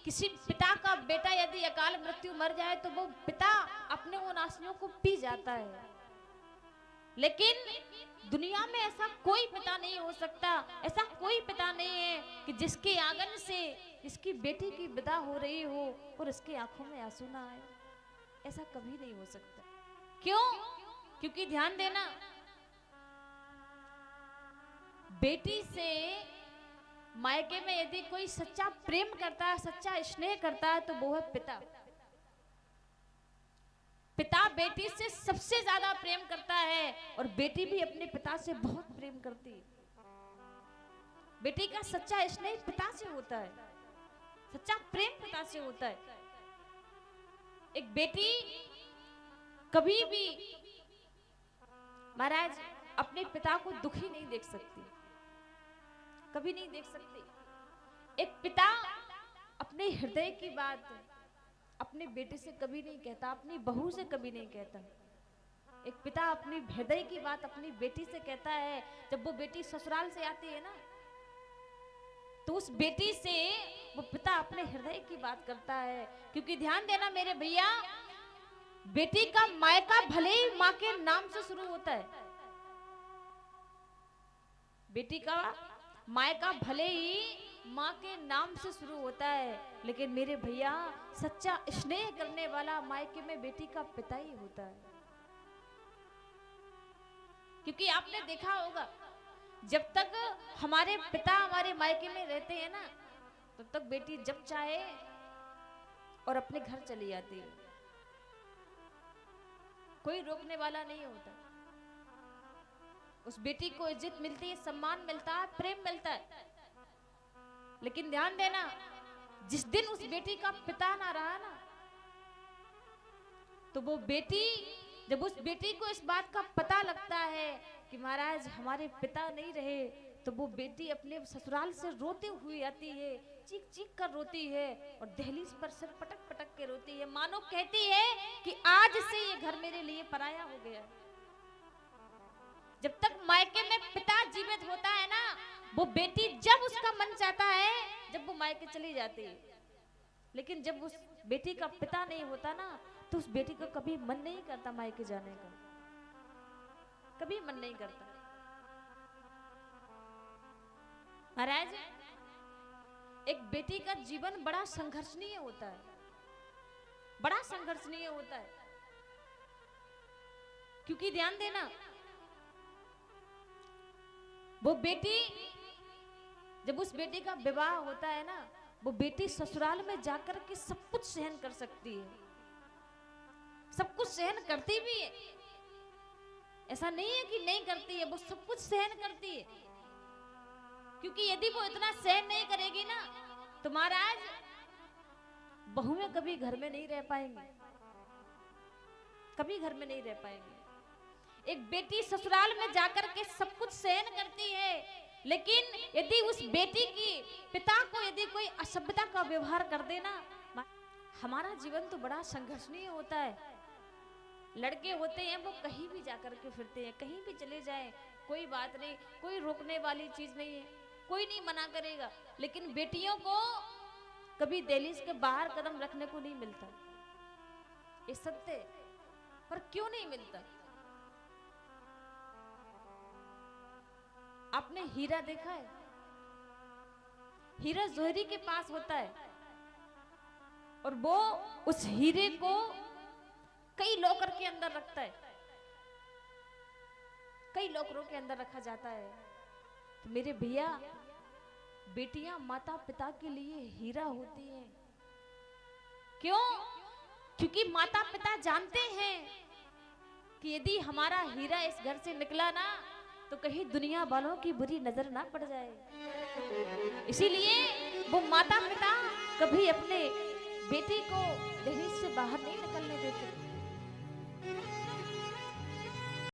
किसी पिता का बेटा यदि अकाल मृत्यु मर जाए तो वो पिता अपने उन आंसुओं को पी जाता है, लेकिन दुनिया में ऐसा कोई पिता नहीं हो सकता, ऐसा कोई पिता नहीं है कि जिसके आंगन से इसकी बेटी की विदा हो रही हो और उसकी आंखों में आंसू ना आए। ऐसा कभी नहीं हो सकता। क्यों? क्योंकि ध्यान देना, बेटी से मायके में यदि कोई सच्चा प्रेम करता है, सच्चा स्नेह करता है, तो वो है पिता। पिता बेटी से सबसे ज्यादा प्रेम करता है और बेटी भी अपने पिता से बहुत प्रेम करती है। बेटी का सच्चा स्नेह पिता से होता है, सच्चा प्रेम पिता से होता है। एक बेटी कभी भी महाराज अपने पिता को दुखी नहीं देख सकती, कभी नहीं देख सकती। एक पिता अपने हृदय की बात अपने बेटे से कभी नहीं कहता, अपनी बहू से कभी नहीं कहता। एक पिता अपनी हृदय की बात अपनी बेटी से कहता है। जब वो बेटी ससुराल से आती है ना, तो उस बेटी से वो पिता अपने हृदय की बात करता है। क्योंकि ध्यान देना मेरे भैया, बेटी का मायका भले ही मां के नाम से शुरू होता है, बेटी का मायका भले ही मां के नाम से शुरू होता है, लेकिन मेरे भैया सच्चा स्नेह करने वाला मायके में बेटी का पिता ही होता है। क्योंकि आपने देखा होगा, जब तक हमारे पिता हमारे मायके में रहते हैं ना, तब तक बेटी जब चाहे और अपने घर चली जाती है, कोई रोकने वाला नहीं होता। उस बेटी को इज्जत मिलती है, सम्मान मिलता है, प्रेम मिलता है। लेकिन ध्यान देना, जिस दिन उस बेटी का पिता ना रहा ना, तो वो बेटी, जब उस बेटी को इस बात का पता लगता है कि महाराज हमारे पिता नहीं रहे, तो वो बेटी अपने ससुराल से रोते हुए आती है, चीख चीख कर रोती है और दहलीज पर सिर पटक पटक के रोती है, मानो कहती है कि आज से ये घर मेरे लिए पराया हो गया। जब तक मायके में पिता जीवित होता है ना, वो बेटी जब उसका मन चाहता है, जब वो मायके चली जाती है। लेकिन जब उस बेटी का पिता नहीं होता ना, तो उस बेटी को कभी मन नहीं करता मायके जाने का, कभी मन नहीं करता। महाराज, एक बेटी का जीवन बड़ा संघर्षणीय होता है, बड़ा संघर्षणीय होता है। क्योंकि ध्यान देना, वो बेटी, जब उस बेटी का विवाह होता है ना, वो बेटी ससुराल में जाकर के सब कुछ सहन कर सकती है, सब कुछ सहन करती भी है। ऐसा नहीं है कि नहीं करती है, वो सब कुछ सहन करती है। क्योंकि यदि वो इतना सहन नहीं करेगी ना, तो महाराज बहुएं कभी घर में नहीं रह पाएंगी, कभी घर में नहीं रह पाएंगी। एक बेटी ससुराल में जाकर के सब कुछ सहन करती है, लेकिन यदि उस बेटी की पिता को यदि कोई असभ्यता का व्यवहार कर देना, हमारा जीवन तो बड़ा संघर्षणीय होता है। लड़के होते हैं वो कहीं भी जाकर के फिरते हैं, कहीं भी चले जाएं, कोई बात नहीं, कोई रोकने वाली चीज नहीं है, कोई नहीं मना करेगा। लेकिन बेटियों को कभी दहलीज के बाहर कदम रखने को नहीं मिलता, ये सत्य है। पर क्यों नहीं मिलता? आपने हीरा देखा है? हीरा जोहरी के पास होता है और वो उस हीरे को कई लॉकर के अंदर रखता है, कई लॉकरों के अंदर रखा जाता है। तो मेरे भैया, बेटियां माता पिता के लिए हीरा होती हैं। क्यों? क्योंकि माता पिता जानते हैं कि यदि हमारा हीरा इस घर से निकला ना, तो कहीं दुनिया वालों की बुरी नजर ना पड़ जाए। इसीलिए वो माता पिता कभी अपने बेटी को दहलीज से बाहर नहीं निकलने देते।